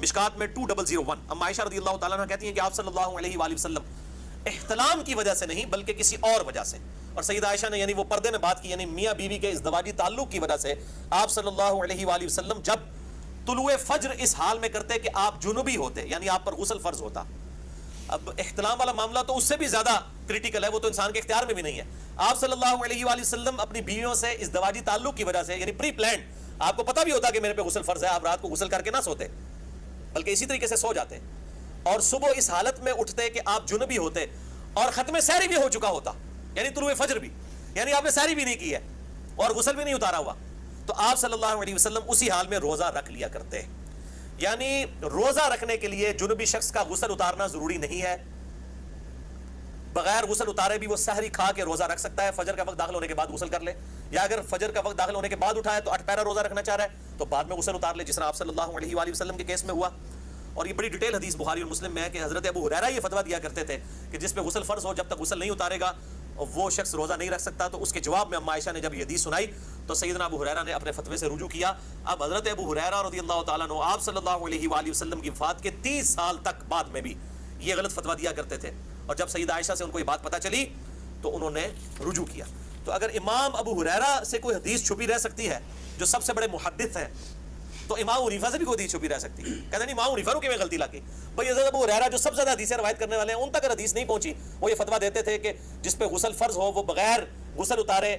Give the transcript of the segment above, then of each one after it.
مشکات میں 2001. ام عائشہ رضی اللہ تعالیٰ عنہ کہتی ہیں کہ آپ صلی اللہ علیہ وآلہ وسلم احتلام کی وجہ سے نہیں بلکہ کسی اور وجہ سے، اور سیدہ عائشہ نے یعنی وہ پردے میں بات کی، یعنی میاں بیوی کے ازدواجی تعلق کی وجہ سے آپ صلی اللہ علیہ وآلہ وسلم جب طلوع فجر اس حال میں کرتے کہ آپ جنوبی ہوتے، یعنی آپ پر غسل فرض ہوتا. اب احتلام والا معاملہ تو اس سے بھی زیادہ کریٹیکل ہے، وہ تو انسان کے اختیار میں بھی نہیں ہے. آپ صلی اللہ علیہ وآلہ وسلم اپنی بیویوں سے ازدواجی تعلق کی وجہ سے یعنی پری پلانڈ، آپ کو پتہ بھی ہوتا کہ میرے پہ غسل فرض ہے، آپ رات کو غسل کر کے نہ سوتے بلکہ اسی طریقے سے سو جاتے، اور صبح اس حالت میں اٹھتے کہ آپ جنوبی ہوتے اور ختم سحری بھی ہو چکا ہوتا، یعنی طلوع فجر بھی، یعنی آپ نے سحری بھی نہیں کی ہے اور غسل بھی نہیں اتارا ہوا، تو آپ صلی اللہ علیہ وسلم اسی حال میں روزہ رکھ لیا کرتے. یعنی روزہ رکھنے کے لیے جنوبی شخص کا غسل اتارنا ضروری نہیں ہے، بغیر غسل اتارے بھی وہ سحری کھا کے روزہ رکھ سکتا ہے، فجر کا وقت داخل ہونے کے بعد غسل کر لے، یا اگر فجر کا وقت داخل ہونے کے بعد اٹھائے تو 8 پیرا روزہ رکھنا چاہ رہا ہے تو بعد میں غسل اتار لے، جس طرح آپ صلی اللہ علیہ وآلہ وسلم کے کیس میں ہوا. اور یہ بڑی ڈیٹیل حدیث بخاری اور مسلم میں ہے کہ حضرت ابو ہریرہ یہ فتویٰ دیا کرتے تھے کہ جس پہ غسل فرض ہو جب تک غسل نہیں اتارے گا وہ شخص روزہ نہیں رکھ سکتا. تو اس کے جواب میں ام عائشہ نے جب یہ حدیث سنائی تو سیدنا ابو ہریرہ نے اپنے فتوے سے رجوع کیا. اب حضرت ابو ہریرہ رضی اللہ تعالیٰ عنہ آپ صلی اللہ علیہ وآلہ وسلم کی وفات کے 30 سال تک بعد میں بھی یہ غلط فتویٰ دیا کرتے تھے، اور جب سیدہ عائشہ سے ان کو یہ بات پتہ چلی تو انہوں نے رجوع کیا. تو اگر امام ابو ہریرہ سے کوئی حدیث چھپی رہ سکتی ہے جو سب سے بڑے محدث ہیں تو امام حنیفہ سے بھی کوئی حدیث چھپی رہ سکتی ہے. کہتے ہیں امام حنیفہ کو کیوں غلطی لگی؟ بھائی حضرت ابو ہریرہ جو سب سے زیادہ حدیثیں روایت کرنے والے ہیں ان تک حدیث نہیں پہنچی، وہ یہ فتویٰ دیتے تھے کہ جس پہ غسل فرض ہو وہ بغیر غسل اتارے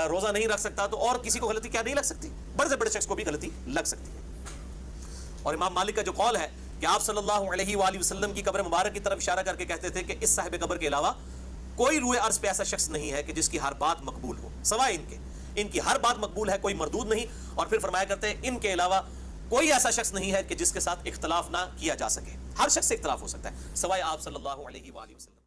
روزہ نہیں رکھ سکتا. تو اور کسی کو غلطی کیا نہیں لگ سکتی؟ بڑے سے بڑے شخص کو بھی غلطی لگ سکتی ہے. اور امام مالک کا جو قول ہے کہ آپ صلی اللہ علیہ وآلہ وسلم کی قبر مبارک کی طرف اشارہ کر کے کہتے تھے کہ اس صاحب قبر کے علاوہ کوئی روئے عرض پہ ایسا شخص نہیں ہے کہ جس کی ہر بات مقبول ہو سوائے ان کی ہر بات مقبول ہے، کوئی مردود نہیں. اور پھر فرمایا کرتے ہیں ان کے علاوہ کوئی ایسا شخص نہیں ہے کہ جس کے ساتھ اختلاف نہ کیا جا سکے، ہر شخص سے اختلاف ہو سکتا ہے سوائے آپ صلی اللہ علیہ وآلہ وسلم.